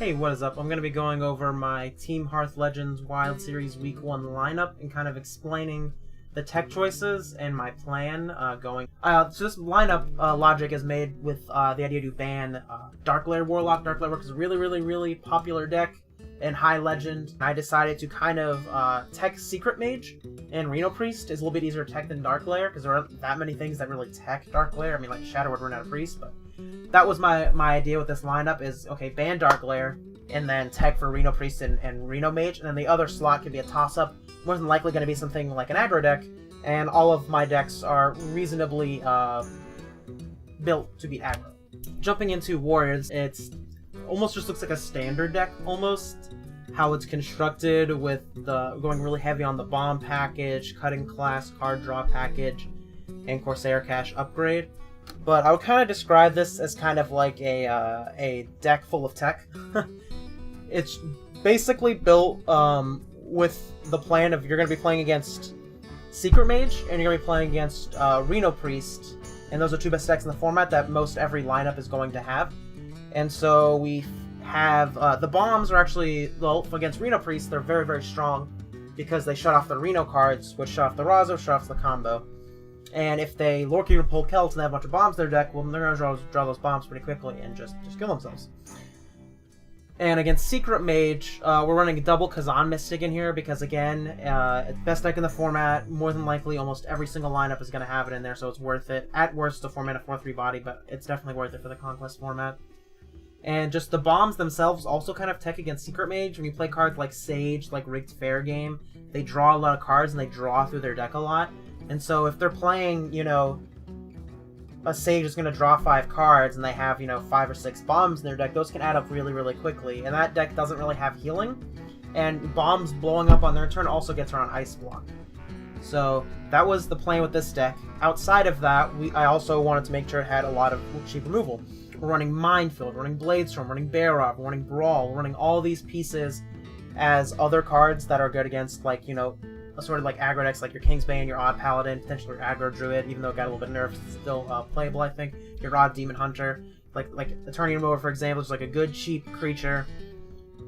Hey, what is up? I'm going to be going over my Team Hearth Legends Wild Series Week 1 lineup and kind of explaining the tech choices and my plan going. So this lineup logic is made with the idea to ban Dark Lair Warlock. Dark Lair Warlock is a really popular deck in High Legend. I decided to kind of tech Secret Mage and Reno Priest is a little bit easier to tech than Dark Lair because there aren't that many things that really tech Dark Lair. I mean, like Shadow would run out of Priest, but that was my idea with this lineup is, okay, ban Dark Lair, and then tech for Reno Priest and Reno Mage, and then the other slot could be a toss-up. More than likely going to be something like an aggro deck, and all of my decks are reasonably built to be aggro. Jumping into Warriors, it's almost just looks like a standard deck, almost. How it's constructed with the going really heavy on the bomb package, cutting class, card draw package, and Corsair Cash upgrade. But I would kind of describe this as kind of like a deck full of tech. It's basically built with the plan of you're going to be playing against Secret Mage and you're going to be playing against Reno Priest, and those are two best decks in the format that most every lineup is going to have. And so we have the bombs are actually, well, against Reno Priest, they're very strong because they shut off the Reno cards, which shut off the Razo, shut off the combo. And if they Lorky or pull Celts and they have a bunch of bombs in their deck, well, they're going to draw those bombs pretty quickly and just kill themselves. And against Secret Mage, we're running a double Kazan Mystic in here because, again, it's the best deck in the format. More than likely, almost every single lineup is going to have it in there, so it's worth it. At worst, a 4-mana 4/3 body, but it's definitely worth it for the Conquest format. And just the bombs themselves also kind of tech against Secret Mage. When you play cards like Sage, like Rigged Fair Game, they draw a lot of cards and they draw through their deck a lot. And so if they're playing, you know, a Sage is going to draw 5 cards and they have, you know, 5 or 6 bombs in their deck, those can add up really quickly. And that deck doesn't really have healing. And bombs blowing up on their turn also gets around Ice Block. So that was the plan with this deck. Outside of that, I also wanted to make sure it had a lot of cheap removal. We're running Minefield, we're running Bladestorm, we're running Bear Rock, we're running Brawl, we're running all these pieces as other cards that are good against, like, you know, a sort of like aggro decks like your Kingsbane, your Odd Paladin, potentially your aggro Druid, even though it got a little bit nerfed, it's still playable, I think. Your Odd Demon Hunter, like Attorney Remover, for example, is like a good cheap creature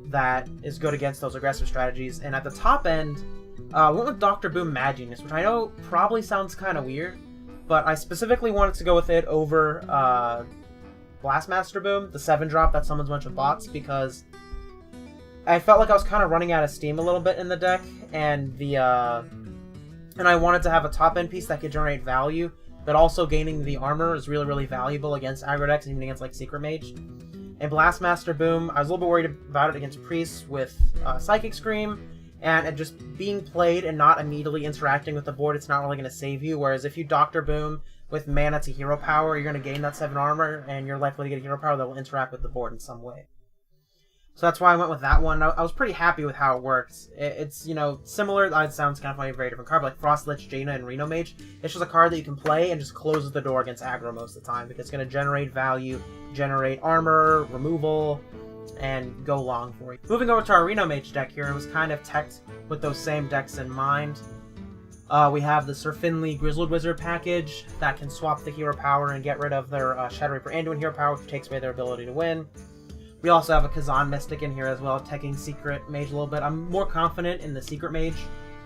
that is good against those aggressive strategies. And at the top end, we went with Dr. Boom Mad Genius, which I know probably sounds kind of weird, but I specifically wanted to go with it over Blastmaster Boom, the 7-drop that summons a bunch of bots, because I felt like I was kind of running out of steam a little bit in the deck, and I wanted to have a top-end piece that could generate value, but also gaining the armor is really valuable against aggro decks, and even against like Secret Mage. And Blastmaster Boom, I was a little bit worried about it against Priests with Psychic Scream, and it just being played and not immediately interacting with the board, it's not really going to save you, whereas if you Dr. Boom with mana to hero power, you're going to gain that 7 armor, and you're likely to get a hero power that will interact with the board in some way. So that's why I went with that one. I was pretty happy with how it worked. It's, you know, similar, it sounds kind of funny, a very different card, but like Frost Lich, Jaina, and Reno Mage. It's just a card that you can play and just closes the door against aggro most of the time, because it's going to generate value, generate armor, removal, and go long for you. Moving over to our Reno Mage deck here, it was kind of teched with those same decks in mind. We have the Sir Finley Grizzled Wizard package that can swap the hero power and get rid of their Shadow Reaper Anduin hero power, which takes away their ability to win. We also have a Kazan Mystic in here as well, teching Secret Mage a little bit. I'm more confident in the Secret Mage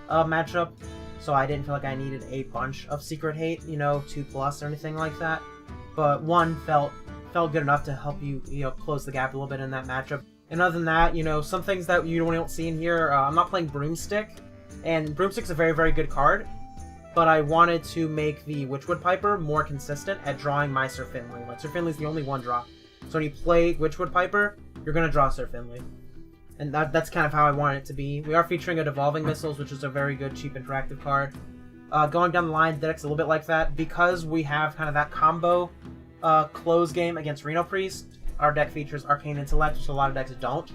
matchup, so I didn't feel like I needed a bunch of Secret Hate, you know, 2+ or anything like that. But one felt good enough to help you, you know, close the gap a little bit in that matchup. And other than that, you know, some things that you don't see in here, I'm not playing Broomstick. And Broomstick's a very good card, but I wanted to make the Witchwood Piper more consistent at drawing my Sir Finley. Like, Sir Finley's the only 1-drop. So when you play Witchwood Piper, you're going to draw Sir Finley. And that's kind of how I want it to be. We are featuring a Devolving Missiles, which is a very good, cheap, interactive card. Going down the line, the deck's a little bit like that. Because we have kind of that combo close game against Reno Priest, our deck features Arcane Intellect, which a lot of decks don't.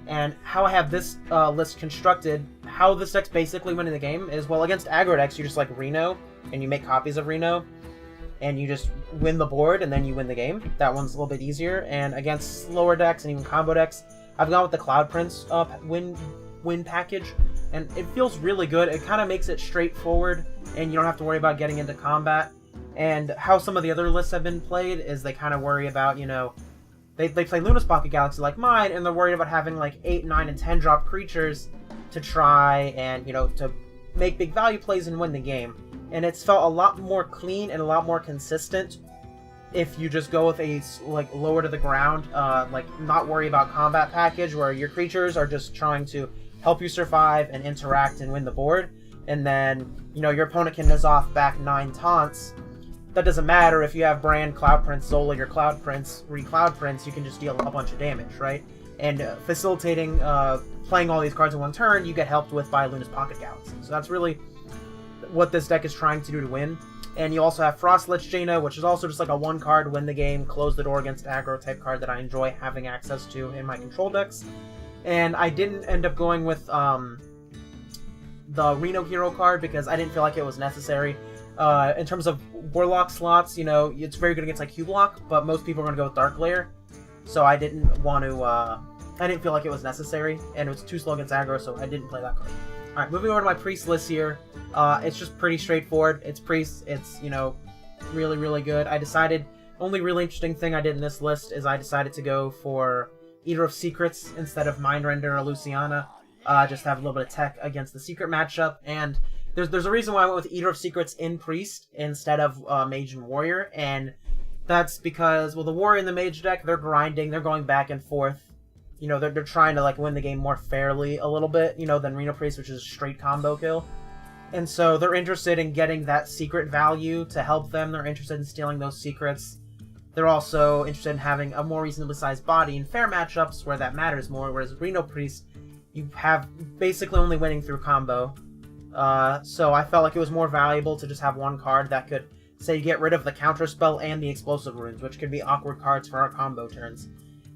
And how I have this list constructed, how this deck's basically winning the game is, well, against aggro decks, you just like Reno, and you make copies of Reno, and you just win the board, and then you win the game. That one's a little bit easier. And against slower decks and even combo decks, I've gone with the Cloud Prince win package, and it feels really good. It kind of makes it straightforward, and you don't have to worry about getting into combat. And how some of the other lists have been played is they kind of worry about, you know, they play Luna's Pocket Galaxy like mine, and they're worried about having like 8, 9, and 10 drop creatures to try and, you know, to make big value plays and win the game. And it's felt a lot more clean and a lot more consistent if you just go with a like lower to the ground, like not worry about combat package where your creatures are just trying to help you survive and interact and win the board, and then, you know, your opponent can nizz off back 9 taunts. That doesn't matter if you have Brand, Cloud Prince, Zola, your Cloud Prince, Cloud Prince, you can just deal a bunch of damage, right? And facilitating playing all these cards in one turn, you get helped with by Luna's Pocket Galaxy. So that's really what this deck is trying to do to win. And you also have Frost Lich Jaina, which is also just like a 1-card win the game, close the door against aggro type card that I enjoy having access to in my control decks. And I didn't end up going with the Reno Hero card because I didn't feel like it was necessary. In terms of Warlock slots, you know, it's very good against like Q-Block, but most people are going to go with Dark Layer. So I didn't want to, I didn't feel like it was necessary, and it was too slow against aggro, so I didn't play that card. Alright, moving over to my Priest list here. It's just pretty straightforward. It's Priest, it's, you know, really, really good. I decided, only really interesting thing I did in this list is I decided to go for Eater of Secrets instead of Mindrender or Luciana. Just to have a little bit of tech against the Secret matchup, and there's a reason why I went with Eater of Secrets in Priest instead of Mage and Warrior, and that's because, well, the Warrior and the Mage deck, they're grinding, they're going back and forth. You know, they're trying to like win the game more fairly a little bit, you know, than Reno Priest, which is a straight combo kill. And so they're interested in getting that secret value to help them. They're interested in stealing those secrets. They're also interested in having a more reasonably sized body in fair matchups where that matters more, whereas Reno Priest, you have basically only winning through combo. So I felt like it was more valuable to just have one card that could, say, get rid of the counter spell and the explosive runes, which could be awkward cards for our combo turns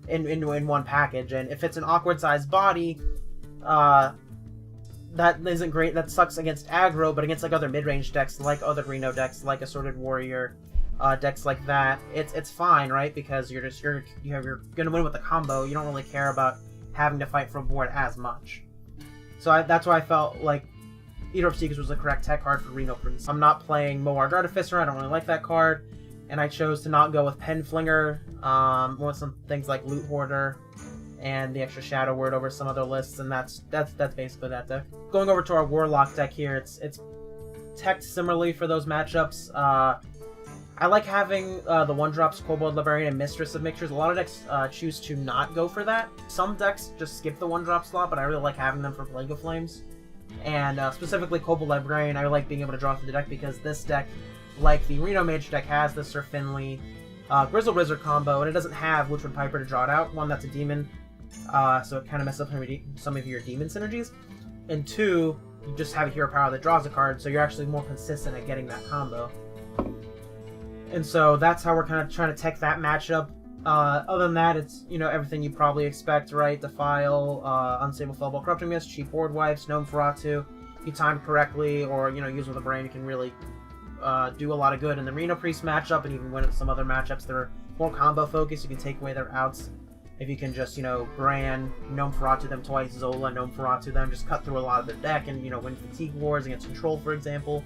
in one package. And if it's an awkward sized body, that isn't great. That sucks against aggro, but against like other mid-range decks, like other Reno decks, like Assorted Warrior, decks like that, it's fine, right? Because you're gonna win with the combo. You don't really care about having to fight for a board as much. So that's why I felt like Eater of Secrets was the correct tech card for Reno Priest. I'm not playing Moarg Artificer, I don't really like that card, and I chose to not go with Penflinger, with some things like Loot Hoarder, and the extra Shadow Word over some other lists, and that's basically that deck. Going over to our Warlock deck here, it's teched similarly for those matchups. I like having the 1-drops Kobold Librarian and Mistress of Mixtures. A lot of decks choose to not go for that. Some decks just skip the 1-drop slot, but I really like having them for Plague of Flames. And specifically Kobold Librarian, I like being able to draw through the deck because this deck, like the Reno Mage deck, has the Sir Finley Grizzle Wizard combo, and it doesn't have Witchwood Piper to draw it out. One, that's a demon, so it kind of messes up some of your demon synergies. And 2, you just have a hero power that draws a card, so you're actually more consistent at getting that combo. And so that's how we're kind of trying to tech that matchup. Other than that, it's, you know, everything you probably expect, right? Defile, Unstable Fellball Corrupting Mist, Cheap Board Wipes, Gnome Feratu. If you time correctly or, you know, use with a brain, you can really do a lot of good in the Reno Priest matchup and even win at some other matchups that are more combo focused. You can take away their outs. If you can just, you know, Bran, Gnome Feratu them twice, Zola, Gnome Feratu them, just cut through a lot of their deck and, you know, win Fatigue Wars against Control, for example.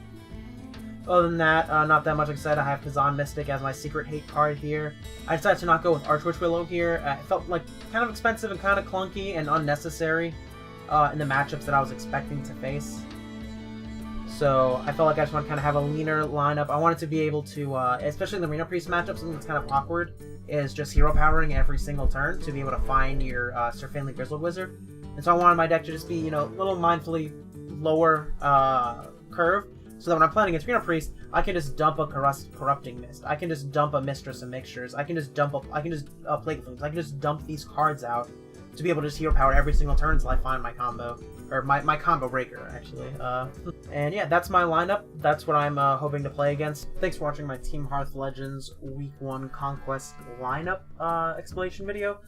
Other than that, not that much. Like I said, I have Kazan Mystic as my secret hate card here. I decided to not go with Archwitch Willow here. It felt like kind of expensive and kind of clunky and unnecessary in the matchups that I was expecting to face. So I felt like I just want to kind of have a leaner lineup. I wanted to be able to, especially in the Reno Priest matchup, something that's kind of awkward is just hero powering every single turn to be able to find your Sir Finley Grizzled Wizard. And so I wanted my deck to just be, you know, a little mindfully lower curve, so that when I'm playing against Reno Priest, I can just dump a Corrupting Mist. I can just dump a Mistress of Mixtures. I can just dump Plague of Flames. I can just dump these cards out to be able to just hero power every single turn until I find my combo. Or my combo breaker, actually. And yeah, that's my lineup. That's what I'm hoping to play against. Thanks for watching my Team Hearth Legends Week 1 Conquest Lineup explanation video.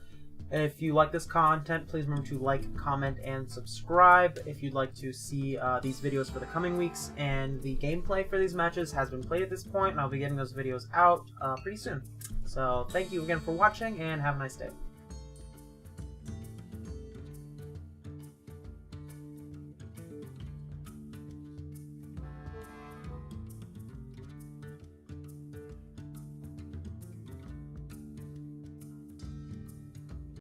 If you like this content, please remember to like, comment, and subscribe. If you'd like to see these videos for the coming weeks, and the gameplay for these matches has been played at this point, and I'll be getting those videos out pretty soon. So thank you again for watching, and have a nice day.